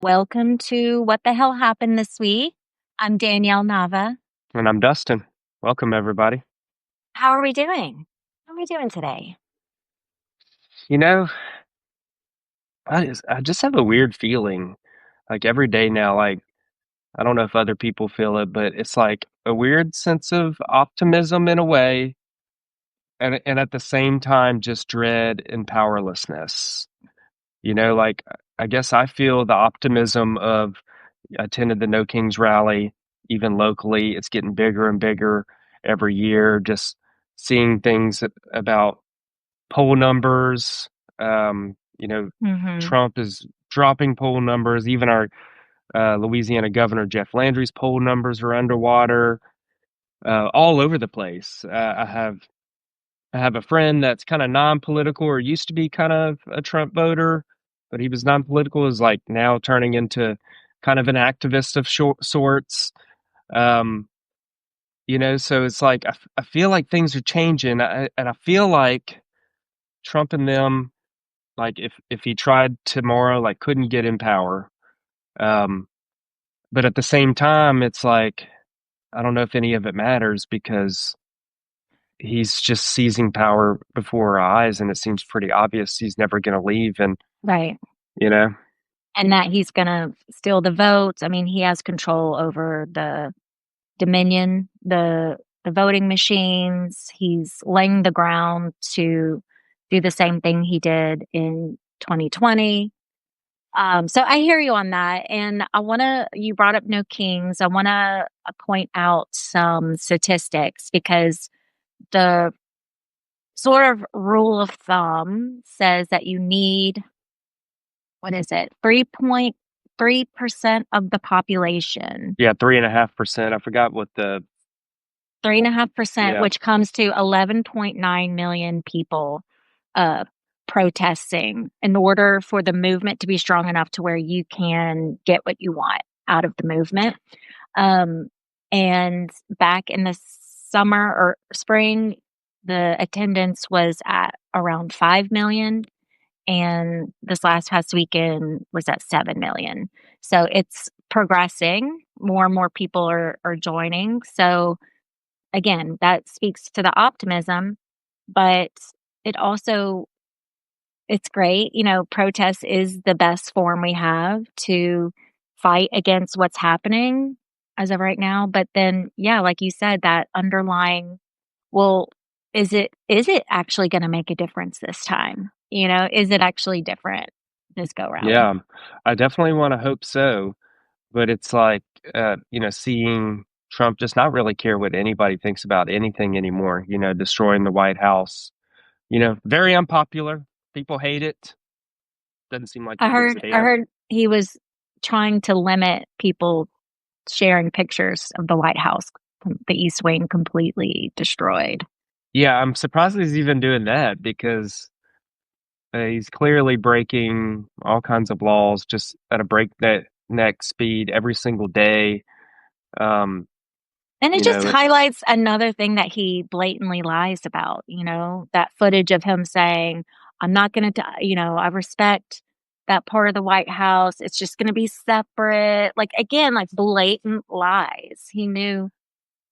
Welcome to What the Hell Happened This Week. I'm Danielle Nava. And I'm Dustin. Welcome, everybody. How are we doing? How are we doing today? You know, I just have a weird feeling like every day now, like, I don't know if other people feel it, but it's like a weird sense of optimism in a way, and at the same time, just dread and powerlessness. Like, I guess I feel the optimism of I attended the No Kings rally, even locally. It's getting bigger and bigger every year, just seeing things about poll numbers. Mm-hmm. Trump is dropping poll numbers. Even our Louisiana Governor Jeff Landry's poll numbers are underwater, all over the place. I have a friend that's kind of non-political, or used to be kind of a Trump voter, but he was non-political. Is like now turning into kind of an activist of sorts. Um, so it's like I feel like things are changing, and I feel like Trump and them, like if he tried tomorrow, like couldn't get in power. Um, but at the same time, it's like I don't know if any of it matters because he's just seizing power before our eyes, and it seems pretty obvious he's never going to leave. And Right. you know, And that he's going to steal the votes. I mean, he has control over the Dominion, the voting machines. He's laying the ground to do the same thing he did in 2020. So I hear you on that. And you brought up No Kings. I want to point out some statistics because the sort of rule of thumb says that you need, what is it, 3.3% of the population, yeah, 3.5%. I forgot what the 3.5%, yeah, which comes to 11.9 million people uh, protesting in order for the movement to be strong enough to where you can get what you want out of the movement. Um, and back in the summer or spring, the attendance was at around 5 million. And this last past weekend was at 7 million. So it's progressing. More and more people are joining. So again, that speaks to the optimism, but it also, it's great. Protest is the best form we have to fight against what's happening as of right now. But then, yeah, like you said, that underlying, well, is it actually going to make a difference this time? Is it actually different this go round? yeah, I definitely want to hope so. But it's like seeing Trump just not really care what anybody thinks about anything anymore. Destroying the White House. Very unpopular. People hate it. Doesn't seem like I he gives a heard I damn. heard he was trying to limit people sharing pictures of the White House, the East Wing completely destroyed. Yeah, I'm surprised he's even doing that because he's clearly breaking all kinds of laws just at a breakneck speed every single day. Um, And it you just know, it, highlights another thing that he blatantly lies about, that footage of him saying, I'm not going to, I respect that part of the White House. It's just going to be separate. Like, again, like blatant lies. He knew.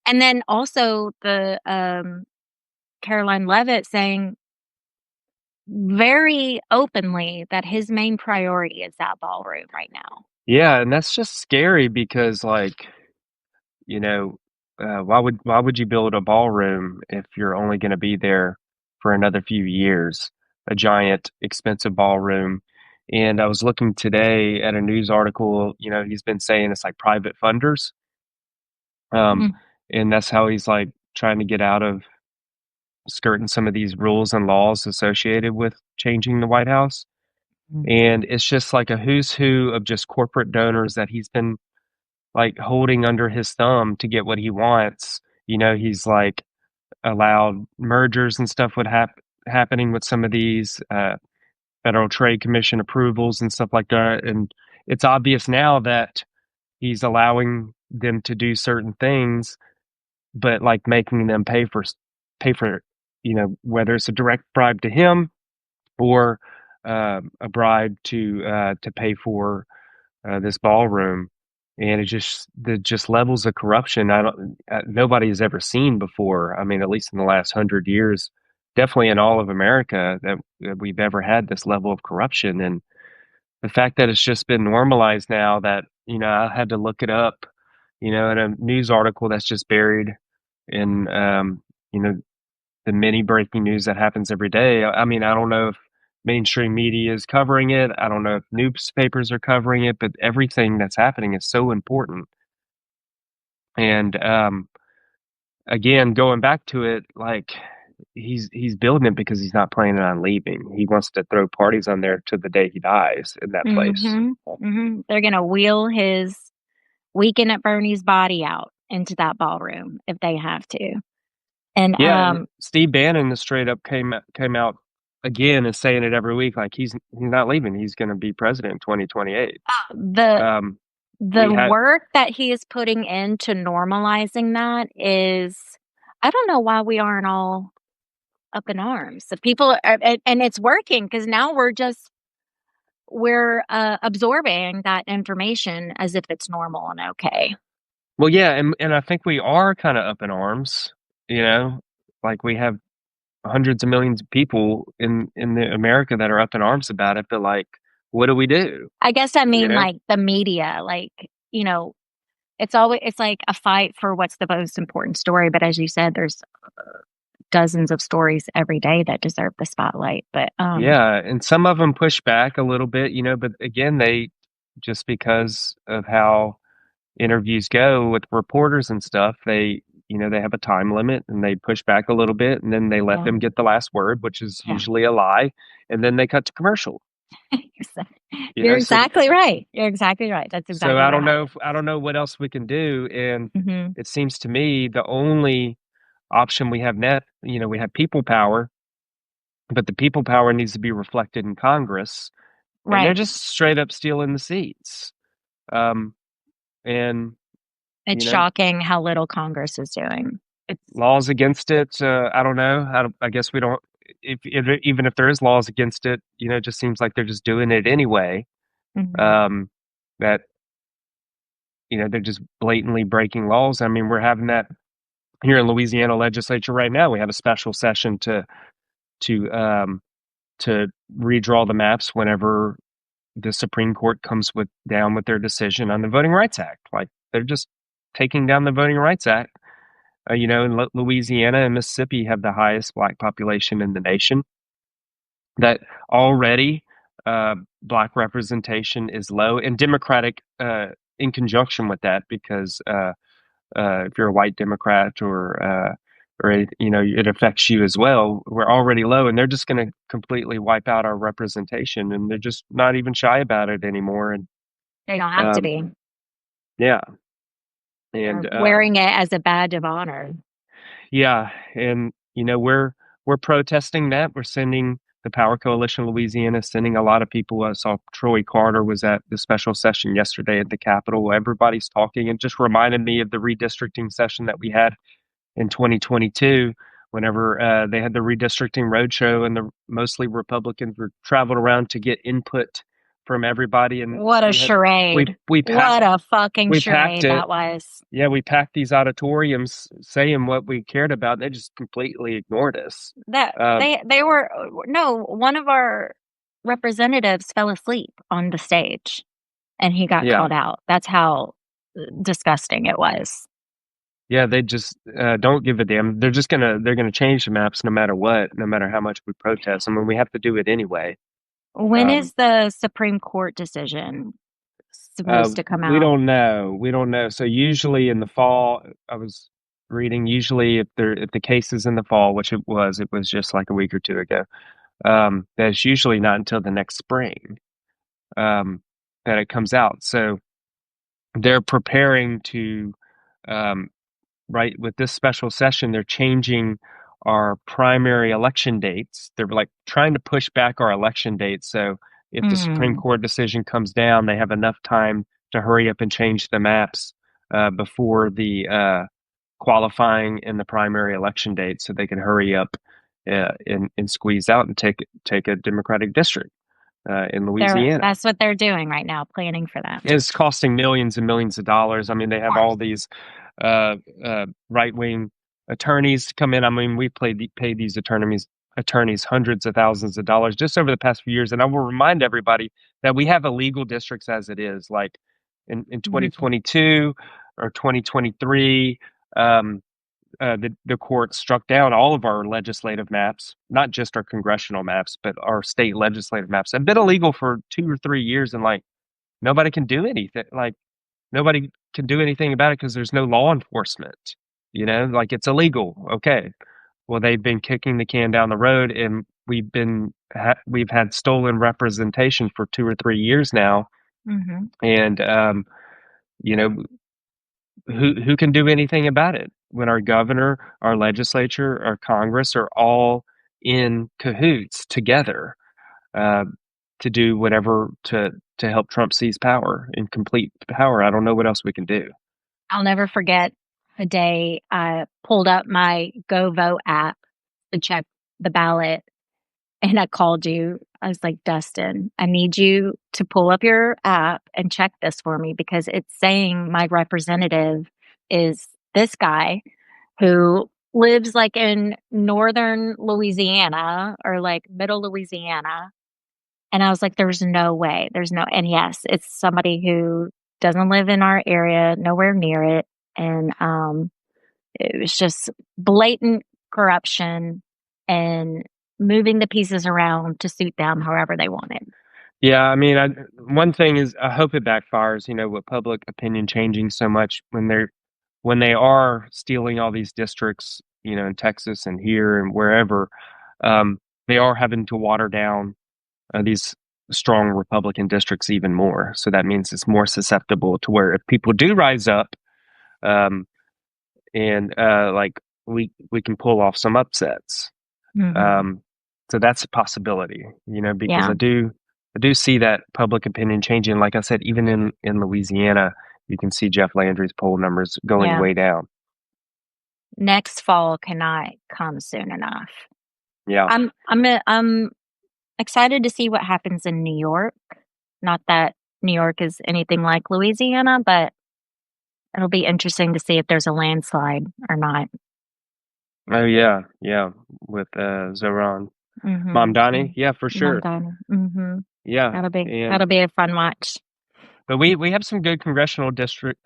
And then also the Caroline Levitt saying very openly that his main priority is that ballroom right now. yeah, and that's just scary because you know, why would you build a ballroom if you're only going to be there for another few years? A giant, expensive ballroom. And I was looking today at a news article. He's been saying it's like private funders, um, Mm. and that's how he's like trying to get out of skirting some of these rules and laws associated with changing the White House. And it's just like a who's who of just corporate donors that he's been like holding under his thumb to get what he wants. He's like allowed mergers and stuff happening with some of these Federal Trade Commission approvals and stuff like that. And it's obvious now that he's allowing them to do certain things, but like making them pay for whether it's a direct bribe to him or a bribe to pay for this ballroom, and the just levels of corruption nobody has ever seen before. I mean, at least in the last 100 years, definitely in all of America, that we've ever had this level of corruption. And the fact that it's just been normalized now, that I had to look it up, in a news article that's just buried in you know the mini breaking news that happens every day. I mean, I don't know if mainstream media is covering it. I don't know if newspapers are covering it, but everything that's happening is so important. And again, going back to it, like he's building it because he's not planning on leaving. He wants to throw parties on there to the day he dies in that place. They're gonna wheel his Weekend at Bernie's body out into that ballroom if they have to. And Yeah, and Steve Bannon straight up came out again and saying it every week, like he's not leaving. He's going to be president in 2028. the We had work that he is putting into normalizing that is, I don't know why we aren't all up in arms. The people are, and it's working because now we're absorbing that information as if it's normal and okay. Well, yeah, and I think we are kind of up in arms, like we have hundreds of millions of people in the America that are up in arms about it, but like, what do we do? I guess I You mean know? like the media, like, it's like a fight for what's the most important story. But as you said, there's dozens of stories every day that deserve the spotlight. But Yeah, and some of them push back a little bit, but again, they just because of how interviews go with reporters and stuff, they have a time limit and they push back a little bit and then they let yeah, them get the last word, which is yeah. usually a lie, and then they cut to commercial. You're So exactly right. You're exactly right. That's so exactly I what don't know happened. if I don't know what else we can do, and Hmm. it seems to me the only option we have we have people power, but the people power needs to be reflected in Congress, and they're Right. just straight up stealing the seats. Um, and It's you know, shocking how little Congress is doing. It's laws against it. I don't know. I guess we don't. Even if there is laws against it, it just seems like they're just doing it anyway. mhm. Um, that they're just blatantly breaking laws. I mean, we're having that here in Louisiana legislature right now. We have a special session to um, to redraw the maps whenever the Supreme Court comes down with their decision on the Voting Rights Act. Like they're just taking down the Voting Rights Act. In Louisiana and Mississippi have the highest black population in the nation. That already black representation is low and Democratic in conjunction with that, because if you're a white Democrat or it affects you as well. We're already low, and they're just going to completely wipe out our representation, and they're just not even shy about it anymore. And They don't have to um, be. yeah, They're and wearing it as a badge of honor. yeah, and we're protesting that. We're sending the Power Coalition of Louisiana, sending a lot of people. I saw Troy Carter was at the special session yesterday at the Capitol. Everybody's talking, and just reminded me of the redistricting session that we had in 2022, whenever they had the redistricting roadshow, and the mostly Republicans were traveled around to get input from everybody, and What a we had we charade. we packed What a fucking we packed charade it. that was. Yeah, we packed these auditoriums saying what we cared about. And they just completely ignored us. That Um, they were no, one of our representatives fell asleep on the stage and he got yeah, called out. That's how disgusting it was. yeah, they just don't give a damn. They're gonna change the maps no matter what, no matter how much we protest. I mean, we have to do it anyway. When Um, is the Supreme Court decision supposed to come we out? don't know. We don't know. So usually in the fall, I was reading. Usually, if the case is in the fall, which it was just like a week or two ago. That's usually not until the next spring that it comes out. So they're preparing to um, right with this special session. They're changing our primary election dates. They're like trying to push back our election dates. So if the Supreme Mm. Court decision comes down, they have enough time to hurry up and change the maps before the qualifying and the primary election date, so they can hurry up and squeeze out and take a Democratic district. in Louisiana. That's what they're doing right now, planning for that. It's costing millions and millions of dollars. I mean, they have all these right-wing attorneys to come in. I mean, we paid these attorneys hundreds of thousands of dollars just over the past few years. And I will remind everybody that we have illegal districts as it is. Like in 2022 or 2023, the court struck down all of our legislative maps, not just our congressional maps, but our state legislative maps. Have been illegal for 2 or 3 years, and like nobody can do anything. Like nobody can do anything about it because there's no law enforcement. Like it's illegal. Okay. Well, they've been kicking the can down the road, and we've had stolen representation for 2 or 3 years now, and you know who can do anything about it when our governor, our legislature, our Congress are all in cahoots together to do whatever to help Trump seize power in complete power. I don't know what else we can do. I'll never forget a day I pulled up my Go Vote app to check the ballot, and I called you. I was like, Dustin, I need you to pull up your app and check this for me because it's saying my representative is this guy who lives like in northern Louisiana or like middle Louisiana. And I was like, there's no way. And yes, it's somebody who doesn't live in our area, nowhere near it. And it was just blatant corruption and moving the pieces around to suit them however they wanted. Yeah, I mean, one thing is I hope it backfires, with public opinion changing so much when they are stealing all these districts, in Texas and here and wherever, they are having to water down these strong Republican districts even more. So that means it's more susceptible to where if people do rise up, and like we can pull off some upsets. So that's a possibility, because I do see that public opinion changing. Like I said, even in Louisiana, you can see Jeff Landry's poll numbers going way down. Next fall cannot come soon enough. Yeah. I'm excited to see what happens in New York. Not that New York is anything like Louisiana, but it'll be interesting to see if there's a landslide or not. Oh yeah, yeah, with Zoran Mamdani, yeah, for sure. Yeah, that'll be a fun watch. But we have some good congressional district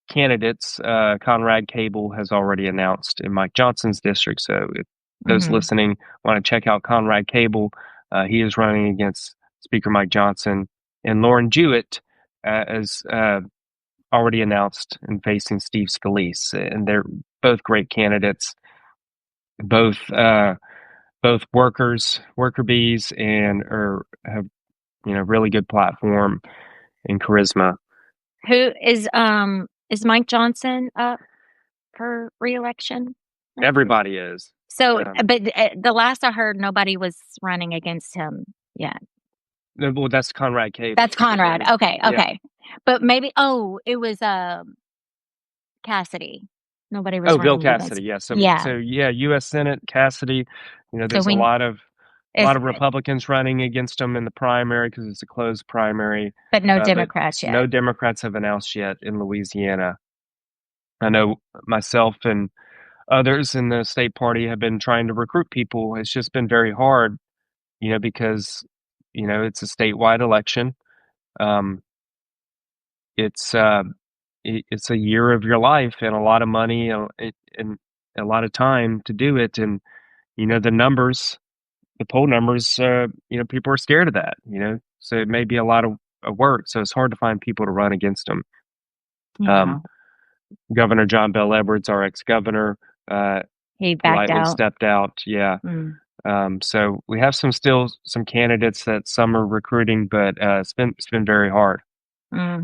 candidates. Conrad Cable has already announced in Mike Johnson's district. So if those listening want to check out Conrad Cable, he is running against Speaker Mike Johnson, and Lauren Jewett is already announced and facing Steve Scalise, and they're both great candidates. Both worker bees, and have really good platform and charisma. Who is Mike Johnson up for re-election? Everybody is. So, but the last I heard, nobody was running against him yet. No, well, that's Conrad Cable. That's Conrad. Okay. Yeah. But maybe it was Cassidy. Nobody was. Bill Cassidy. Yeah. So U.S. Senate Cassidy. There's a lot of Republicans running against him in the primary because it's a closed primary. But no Democrats yet. No Democrats have announced yet in Louisiana. I know myself and others in the state party have been trying to recruit people. It's just been very hard, because it's a statewide election. It's a year of your life and a lot of money and a lot of time to do it. And, the poll numbers, people are scared of that, so it may be a lot of work. So it's hard to find people to run against them. Yeah. Governor John Bel Edwards, our ex-governor, he backed out. Stepped out. Yeah. So we have some candidates that some are recruiting, but it's been very hard. I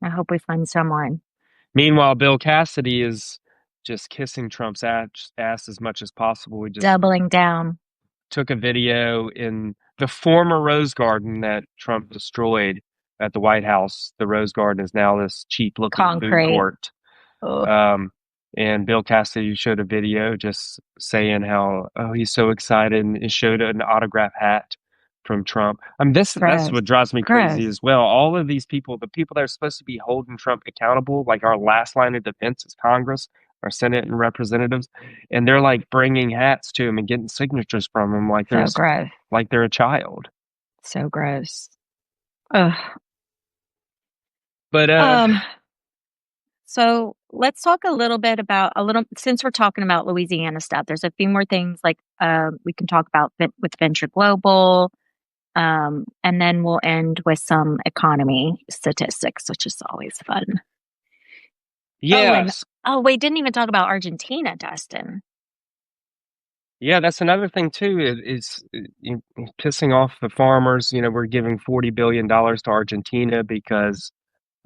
hope we find someone. Meanwhile, Bill Cassidy is just kissing Trump's ass as much as possible. We just doubling down. Took a video in the former Rose Garden that Trump destroyed at the White House. The Rose Garden is now this cheap-looking food court. And Bill Cassidy showed a video just saying how he's so excited, and showed an autograph hat from Trump. I mean, that's Gross. what drives me crazy Gross. as well. All of these people, the people that are supposed to be holding Trump accountable, like our last line of defense is Congress, our Senate and representatives, and they're like bringing hats to him and getting signatures from him So gross. like they're a child. So gross. Ugh. But Um, so let's talk a little bit about since we're talking about Louisiana stuff, there's a few more things like we can talk about with Venture Global. And then we'll end with some economy statistics, which is always fun. Oh, and yes, wait, didn't even talk about Argentina, Dustin. yeah, that's another thing too. Pissing off the farmers. You know, we're giving $40 billion to Argentina because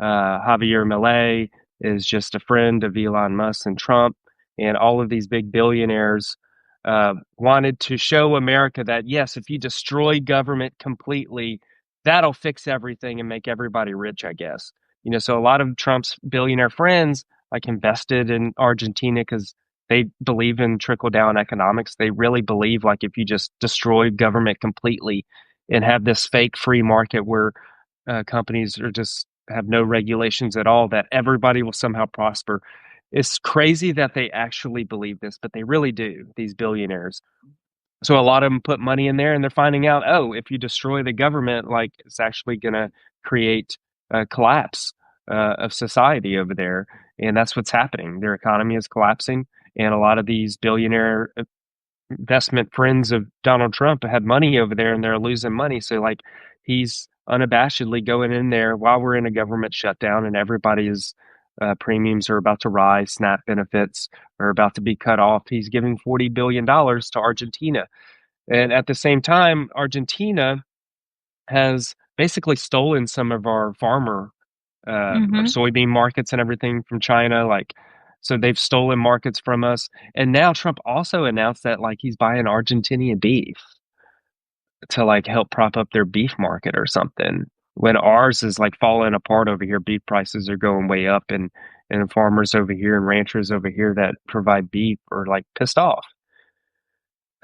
Javier Milei is just a friend of Elon Musk and Trump, and all of these big billionaires wanted to show America that yes, if you destroy government completely, that'll fix everything and make everybody rich, I guess. You know, so a lot of Trump's billionaire friends like invested in Argentina because they believe in trickle down economics. They really believe like if you just destroy government completely and have this fake free market where companies are just have no regulations at all, that everybody will somehow prosper. It's crazy that they actually believe this, but they really do, these billionaires. So a lot of them put money in there and they're finding out, oh, if you destroy the government, like it's actually going to create a collapse of society over there. And that's what's happening. Their economy is collapsing. And a lot of these billionaire investment friends of Donald Trump had money over there and they're losing money. So like he's unabashedly going in there while we're in a government shutdown and everybody's premiums are about to rise, SNAP benefits are about to be cut off. He's giving $40 billion to Argentina. And at the same time, Argentina has basically stolen some of our Mm-hmm. soybean markets and everything from China. Like, so they've stolen markets from us. And now Trump also announced that like he's buying Argentinian beef to like help prop up their beef market or something. When ours is like falling apart over here, beef prices are going way up, and farmers over here and ranchers over here that provide beef are like pissed off.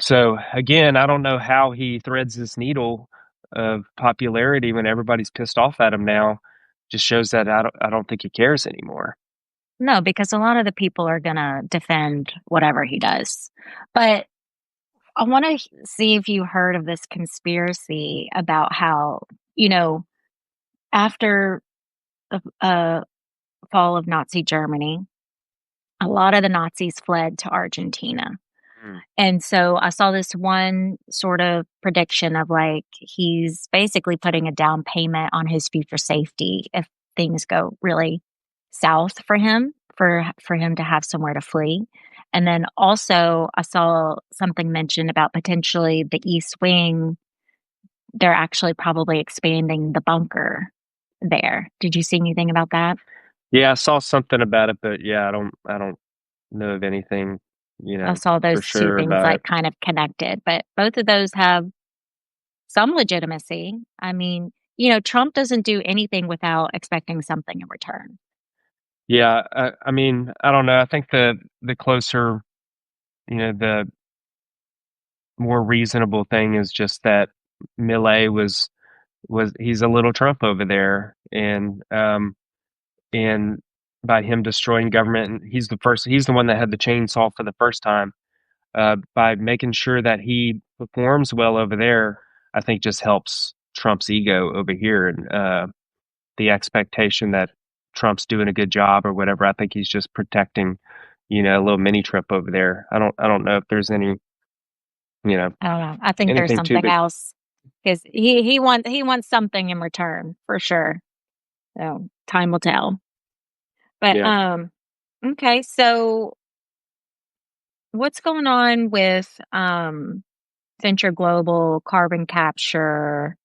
So again, I don't know how he threads this needle of popularity when everybody's pissed off at him now. Just shows that I don't think he cares anymore. No, because a lot of the people are going to defend whatever he does. But I want to see if you heard of this conspiracy about how, you know, after the fall of Nazi Germany, a lot of the Nazis fled to Argentina. Mm. And so I saw this one sort of prediction of like he's basically putting a down payment on his future safety if things go really south for him, for him to have somewhere to flee. And then also I saw something mentioned about potentially the East Wing. They're actually probably expanding the bunker there. Did you see anything about that? Yeah, I saw something about it, but yeah, I don't know of anything, I saw for those two sure things about it. like kind of connected, but both of those have some legitimacy. I mean, Trump doesn't do anything without expecting something in return. Yeah, I mean, I don't know. I think the closer, the more reasonable thing is just that Millet was he's a little Trump over there, and by him destroying government, and he's the one that had the chainsaw for the first time. By making sure that he performs well over there, I think just helps Trump's ego over here and the expectation that Trump's doing a good job or whatever. I think he's just protecting, a little mini Trump over there. I don't know if there's you know, I don't know. I think there's anything too something big. else because he wants something in return for sure. So time will tell. But Yeah. okay. So what's going on with Venture Global carbon capture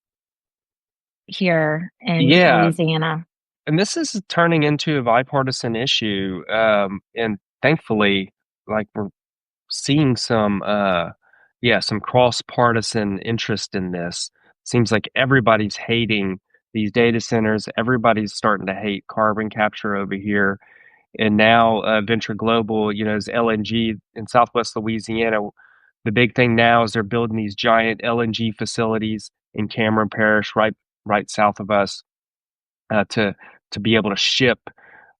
here in Yeah. Louisiana? And this is turning into a bipartisan issue. And thankfully, like we're seeing some cross-partisan interest in this. Seems like everybody's hating these data centers. Everybody's starting to hate carbon capture over here. And now Venture Global, is LNG in Southwest Louisiana. The big thing now is they're building these giant LNG facilities in Cameron Parish, right south of us, to be able to ship.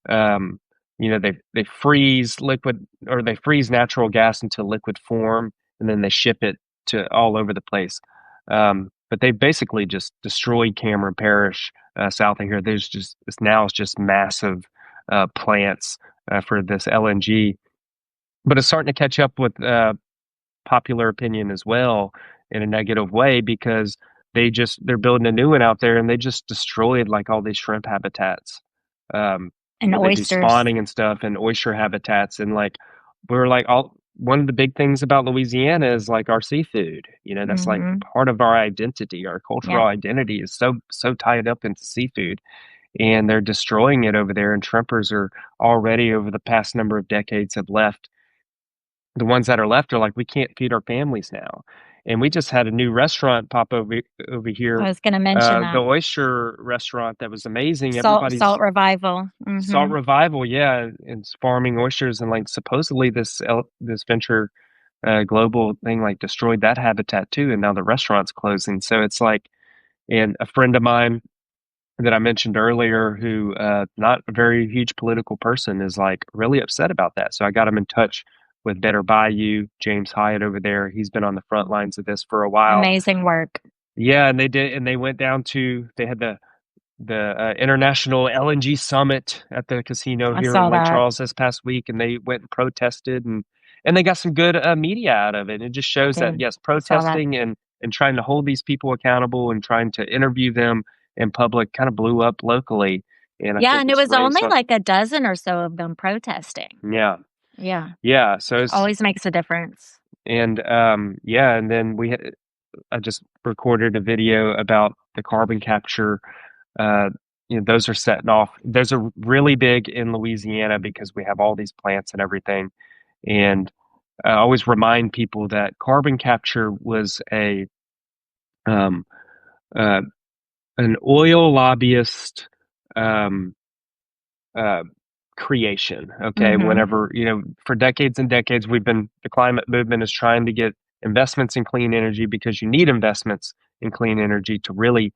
Um, they freeze liquid, or they freeze natural gas into liquid form, and then they ship it to all over the place. But they basically just destroyed Cameron Parish, south of here. There's just now it's just massive plants for this LNG, but it's starting to catch up with popular opinion as well in a negative way, because they're building a new one out there, and they just destroyed like all these shrimp habitats, And where they do oysters. spawning and stuff, and oyster habitats. And like we're like all one of the big things about Louisiana is like our seafood. That's like Hmm. part of our identity. Our Yeah. cultural identity is so tied up into seafood, and they're destroying it over there. And shrimpers are already, over the past number of decades, have left. The ones that are left are like, we can't feed our families now. And we just had a new restaurant pop over I here, was going to mention the that. oyster restaurant that was amazing. Salt Everybody's revival. Salt Revival, yeah, and it's farming oysters, and like supposedly this venture global thing like destroyed that habitat too, and now the restaurant's closing. So it's like, and a friend of mine that I mentioned earlier, who not a very huge political person, is like really upset about that. So I got him in touch with Better Bayou, James Hyatt over there. He's been on the front lines of this for a while. Amazing work. Yeah, and they went down they had the International LNG Summit at the casino I here in saw Lake that. Charles this past week, and they went and protested, and they got some good media out of it. It just I shows that, did. yes, I saw that. protesting and trying to hold these people accountable and trying to interview them in public kind of blew up locally, and I Yeah, think and it it's was only raised up. like a dozen or so of them protesting. Yeah, Yeah, yeah. So it's always makes a difference. and yeah, and then I just recorded a video about the carbon capture. Uh, those are setting off. Those are really big in Louisiana because we have all these plants and everything. And I always remind people that carbon capture was um, uh, an oil lobbyist um, uh, creation. Okay, Mhm. whenever for decades and decades, the climate movement is trying to get investments in clean energy, because you need investments in clean energy to really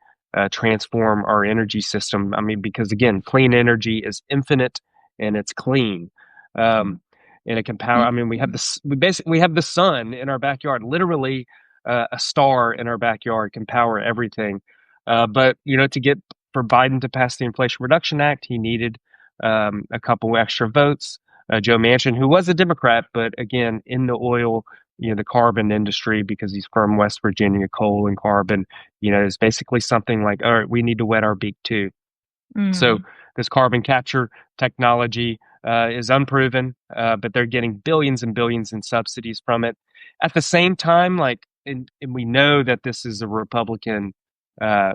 transform our energy system. I mean, because again, clean energy is infinite and it's clean. Um, and it can power. I mean, we have the sun in our backyard. Literally, a star in our backyard can power everything. But to get for Biden to pass the Inflation Reduction Act, he needed a couple extra votes. Joe Manchin, who was a Democrat, but again in the oil, the carbon industry, because he's from West Virginia, coal and carbon, is basically something like, all right, we need to wet our beak too. So Mhm. this carbon capture technology is unproven, but they're getting billions and billions in subsidies from it. At the same time, like, and we know that this is a Republican uh,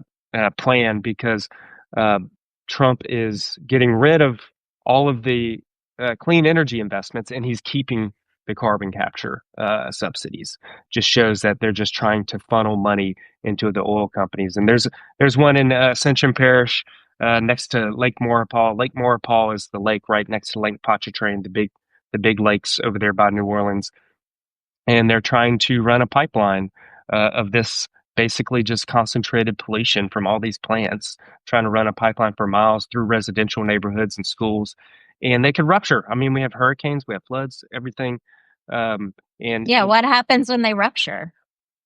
plan, because uh, Trump is getting rid of all of the clean energy investments, and he's keeping the carbon capture subsidies. Just shows that they're just trying to funnel money into the oil companies. And there's one in Ascension Parish, next to Lake Maurepas. Lake Maurepas is the lake right next to Lake Pontchartrain, the big lakes over there by New Orleans, and they're trying to run a pipeline of this basically just concentrated pollution from all these plants, trying to run a pipeline for miles through residential neighborhoods and schools, and they could rupture. I mean, we have hurricanes, we have floods, everything, and Yeah, what happens when they rupture?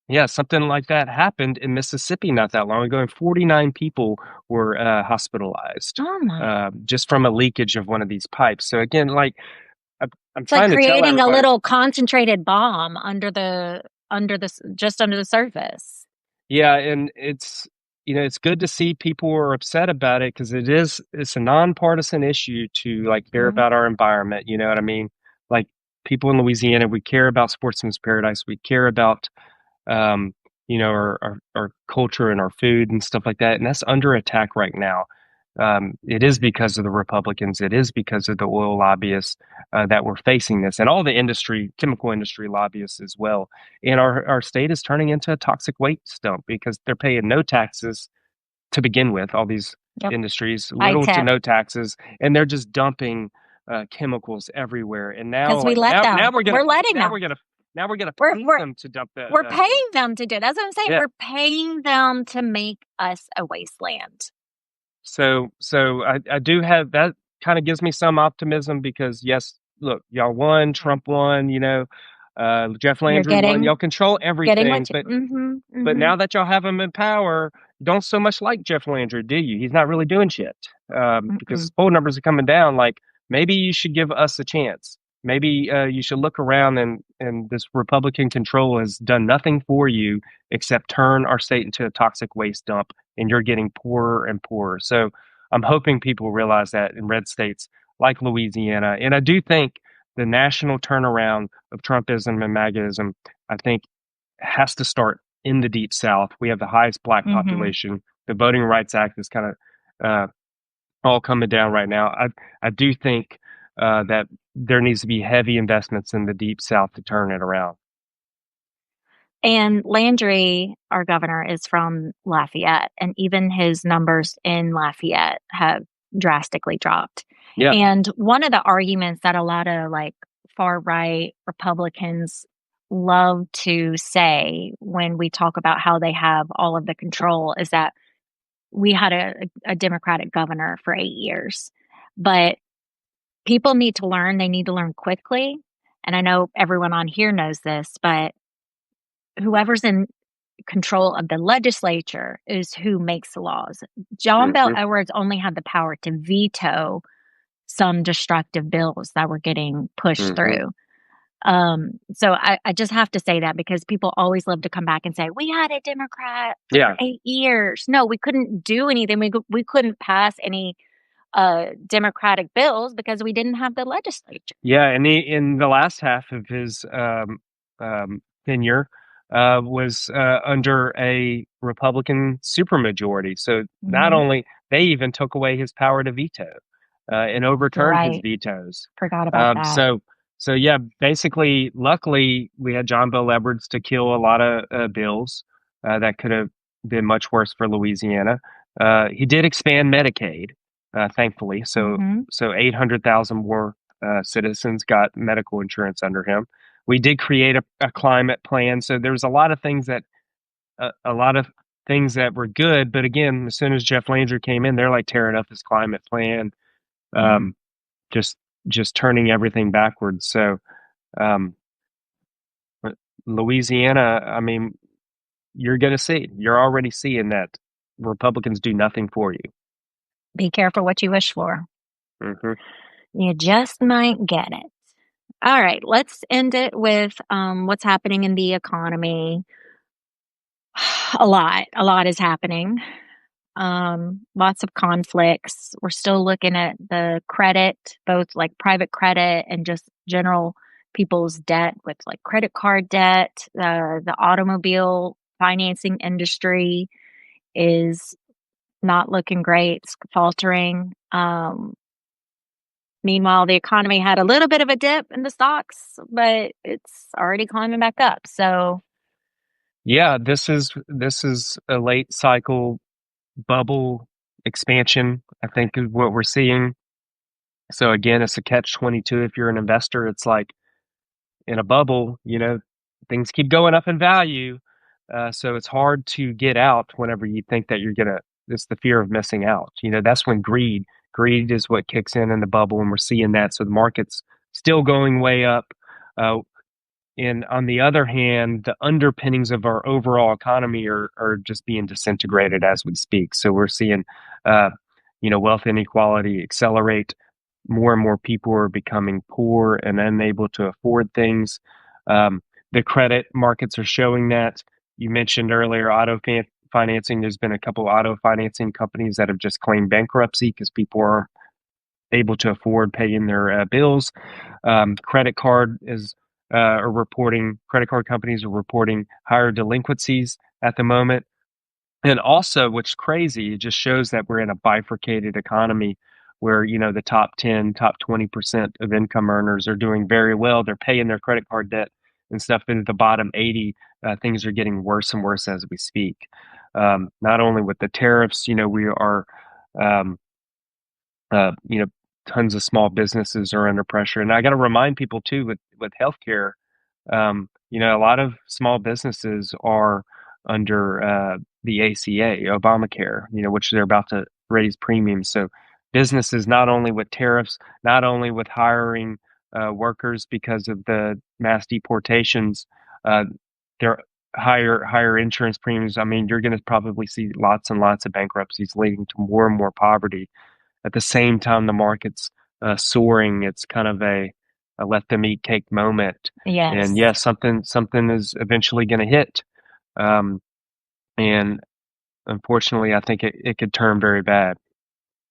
yeah, something like that happened in Mississippi not that long ago, and 49 people were hospitalized Oh my. just from a leakage of one of these pipes. So again, like I'm, I'm It's like trying to tell creating a everybody, little concentrated bomb just under the surface. yeah, and it's good to see people are upset about it, because it's a nonpartisan issue to like care Mhm. about our environment. You know what I mean? Like, people in Louisiana, we care about Sportsman's Paradise, we care about um, our culture and our food and stuff like that. And that's under attack right now. It is because of the Republicans. It is because of the oil lobbyists that we're facing this, and all the chemical industry lobbyists as well. And our state is turning into a toxic waste dump, because they're paying no taxes to begin with. All these Yep. industries, High little to tech. no taxes, and they're just dumping chemicals everywhere. And now, Because we like let now them. we're gonna We're letting now we're them. gonna Now we're going to We're pay them to dump the. we're paying them to do it. That's what I'm saying. Yeah. We're paying them to make us a wasteland. So I do have that. Kind of gives me some optimism because yes, look, y'all won, Trump won, Jeff You're Landry won, y'all control getting everything, what you, mm-hmm, but mm-hmm, now that y'all have him in power, you don't so much like Jeff Landry, do you? He's not really doing shit because mm-mm. his poll numbers are coming down. Like maybe you should give us a chance. Maybe you should look around and this Republican control has done nothing for you except turn our state into a toxic waste dump, and you're getting poorer and poorer. So I'm hoping people realize that in red states like Louisiana, and I do think the national turnaround of Trumpism and MAGAism, I think, has to start in the Deep South. We have the highest black Mm-hmm. population. The Voting Rights Act is kind of all coming down right now. I do think that there needs to be heavy investments in the Deep South to turn it around. And Landry, our governor, is from Lafayette, and even his numbers in Lafayette have drastically dropped. Yeah. And one of the arguments that a lot of like far right Republicans love to say when we talk about how they have all of the control is that we had a Democratic governor for 8 years. But people need to learn, they need to learn quickly. And I know everyone on here knows this, but whoever's in control of the legislature is who makes the laws. John Bel Mm-hmm. Edwards only had the power to veto some destructive bills that were getting pushed Mm-hmm. through. So I just have to say that because people always love to come back and say, we had a Democrat for Yeah. 8 years. No, we couldn't do anything. We couldn't pass any Democratic bills because we didn't have the legislature. Yeah, and in the last half of his tenure was under a Republican supermajority. So not Mm-hmm. only they even took away his power to veto and You're overturned his right. vetoes. Forgot about Um, that. so so yeah, basically, luckily we had John Bel Edwards to kill a lot of bills that could have been much worse for Louisiana. He did expand Medicaid, thankfully. Mm-hmm. So 800,000 more citizens got medical insurance under him. We did create a climate plan. So there was a lot of things that were good. But again, as soon as Jeff Landry came in, they're like tearing up his climate plan, Mm-hmm. um, just just turning everything backwards. So um, Louisiana, I mean, you're already seeing that Republicans do nothing for you. Be careful what you wish for. Hmm. You just might get it. All right, let's end it with what's happening in the economy. A lot is happening. Lots of conflicts. We're still looking at the credit, both like private credit and just general people's debt with like credit card debt. The automobile financing industry is not looking great, it's faltering. Meanwhile, the economy had a little bit of a dip in the stocks, but it's already climbing back up. So, Yeah, this is a late cycle bubble expansion, I think is what we're seeing. So again, it's a catch-22 if you're an investor. It's like in a bubble, things keep going up in value. So it's hard to get out whenever you think that it's the fear of missing out. That's when greed is what kicks in the bubble, and we're seeing that. So the market's still going way up. Uh, and on the other hand, the underpinnings of our overall economy are just being disintegrated as we speak. So we're seeing, wealth inequality accelerate. More and more people are becoming poor and unable to afford things. Um, the credit markets are showing that. You mentioned earlier financing. There's been a couple auto financing companies that have just claimed bankruptcy because people are able to afford paying their bills. Credit card companies are reporting higher delinquencies at the moment. And also, what's crazy, it just shows that we're in a bifurcated economy where, the top 10, top 20% of income earners are doing very well. They're paying their credit card debt and stuff. And at the bottom 80, things are getting worse and worse as we speak. Not only with the tariffs, we are, um, you know, tons of small businesses are under pressure. And I got to remind people too, with healthcare, A lot of small businesses are under the ACA, Obamacare, which they're about to raise premiums. So businesses, not only with tariffs, not only with hiring workers because of the mass deportations, uh, their higher insurance premiums. I mean, you're going to probably see lots and lots of bankruptcies leading to more and more poverty. At the same time, the market's soaring. It's kind of a let them eat cake moment. And Yes. yes, something is eventually going to hit. Um, and unfortunately, I think it could turn very bad.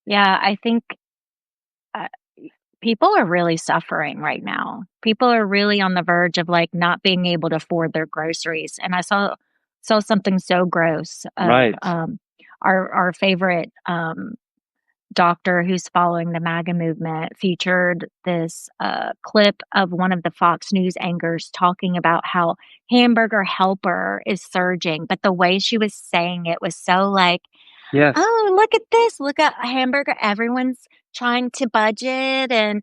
Yeah, I think uh, people are really suffering right now. People are really on the verge of like not being able to afford their groceries. And I saw something so gross of Right. our favorite doctor who's following the MAGA movement featured this clip of one of the Fox News anchors talking about how hamburger helper is surging, but the way she was saying it was so like, Yes. oh, look at this. Look at hamburger. Everyone's trying to budget and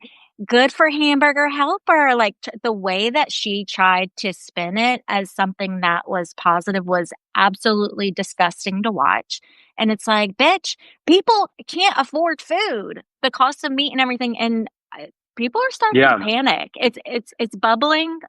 good for hamburger helper. Like the way that she tried to spin it as something that was positive was absolutely disgusting to watch. And it's like, bitch, people can't afford food, the cost of meat and everything. And people are starting to Yeah. panic. It's bubbling.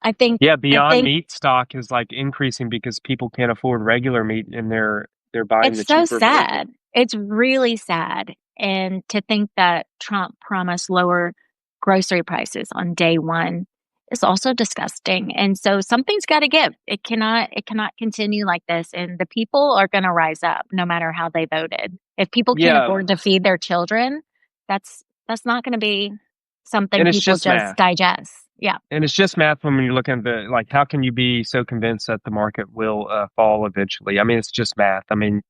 I think, Yeah. I Beyond think Meat stock is like increasing because people can't afford regular meat and they're buying It's the so cheaper version. sad. It's really sad. And to think that Trump promised lower grocery prices on day one is also disgusting. And so something's got to give. It cannot continue like this. And the people are going to rise up no matter how they voted. If people can't Yeah. afford to feed their children, that's not going to be something And it's people just just math. digest. Yeah. And it's just math when you're looking at the like, how can you be so convinced that the market will fall eventually? I mean, it's just math. I mean,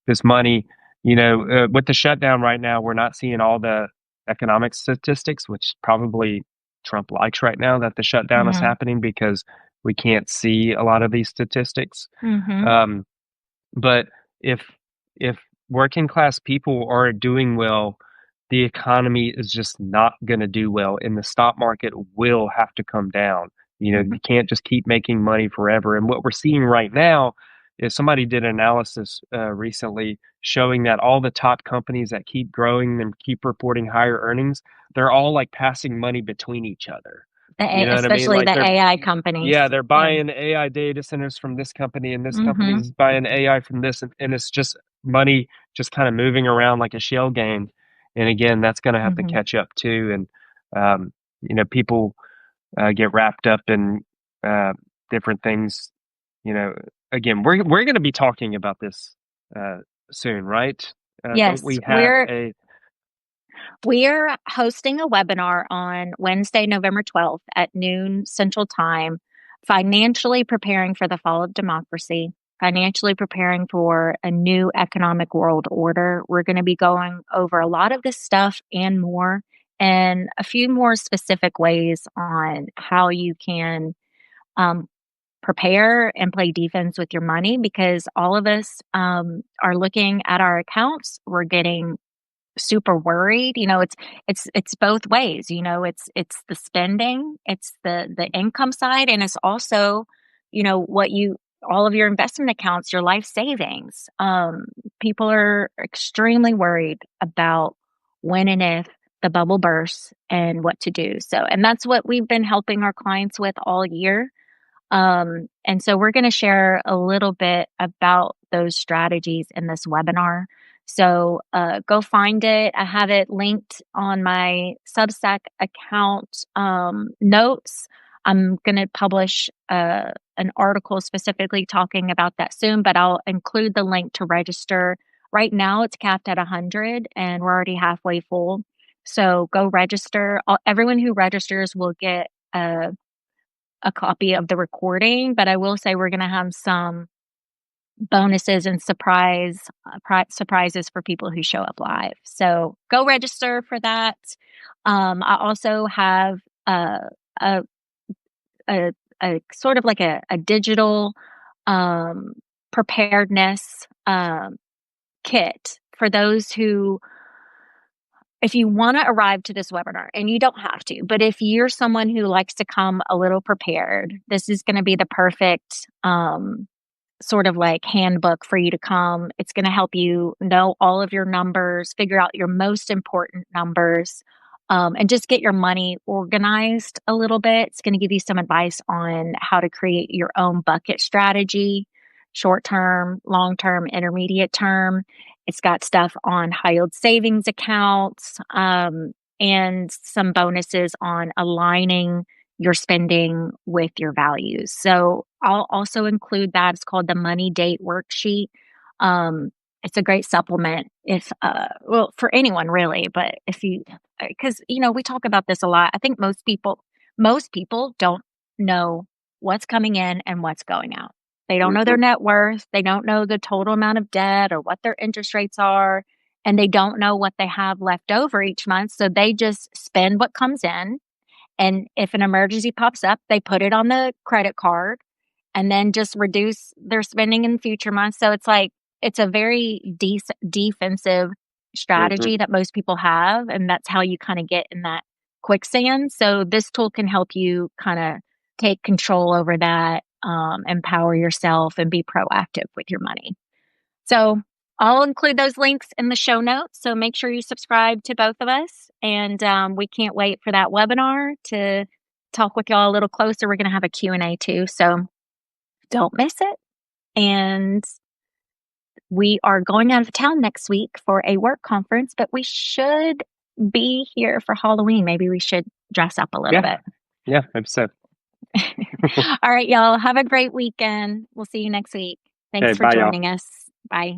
this money, with the shutdown right now, we're not seeing all the economic statistics, which probably Trump likes right now that the shutdown is Mhm. happening because we can't see a lot of these statistics. Mhm. Um, but if if working class people are doing well, the economy is just not going to do well, and the stock market will have to come down. Mhm. You can't just keep making money forever. And what we're seeing right now is somebody did an analysis recently showing that all the top companies that keep growing and keep reporting higher earnings, they're all like passing money between each other. You know what I mean? Especially Like the AI companies. yeah, they're Yeah. buying AI data centers from this company, and this company Mhm. is buying AI from this, and it's just money just kind of moving around like a shell game. And again, that's going to have to Mhm. catch up too. And people get wrapped up in uh, different things. You know, again, we're going to be talking about this uh, soon, right? Don't Yes, we have a we're hosting a webinar on Wednesday, November 12th at noon Central Time, financially preparing for the fall of democracy, financially preparing for a new economic world order. We're going to be going over a lot of this stuff and more, and a few more specific ways on how you can um, prepare and play defense with your money because all of us are looking at our accounts. We're getting super worried. It's both ways. It's the spending, it's the income side, and it's also, what you all of your investment accounts, your life savings. People are extremely worried about when and if the bubble bursts and what to do. So, and that's what we've been helping our clients with all year. And so we're going to share a little bit about those strategies in this webinar. So go find it. I have it linked on my Substack account notes. I'm going to publish an article specifically talking about that soon, but I'll include the link to register. Right now, it's capped at 100, and we're already halfway full. So go register. Everyone who registers will get a copy of the recording, but I will say we're going to have some bonuses and surprises for people who show up live. So go register for that. I also have a, a, a sort of like a digital um, preparedness kit for those who if you want to arrive to this webinar, and you don't have to, but if you're someone who likes to come a little prepared, this is going to be the perfect sort of like handbook for you to come. It's going to help you know all of your numbers, figure out your most important numbers, and just get your money organized a little bit. It's going to give you some advice on how to create your own bucket strategy, short term, long term, intermediate term. It's got stuff on high yield savings accounts, and some bonuses on aligning your spending with your values. So I'll also include that. It's called the Money Date Worksheet. It's a great supplement if, well, for anyone really, but if you, because, you know, we talk about this a lot. I think most people don't know what's coming in and what's going out. They don't know their net worth. They don't know the total amount of debt or what their interest rates are. And they don't know what they have left over each month. So they just spend what comes in. And if an emergency pops up, they put it on the credit card and then just reduce their spending in future months. So it's like, it's a very defensive Mm-hmm. strategy that most people have. And that's how you kind of get in that quicksand. So this tool can help you kind of take control over that, empower yourself, and be proactive with your money. So I'll include those links in the show notes. So make sure you subscribe to both of us. And we can't wait for that webinar to talk with y'all a little closer. We're going to have a Q&A too. So don't miss it. And we are going out of town next week for a work conference, but we should be here for Halloween. Maybe we should dress up a little bit. Yeah, maybe so. All right, y'all. Have a great weekend. We'll see you next week. Thanks for Bye, y'all. joining us. Bye.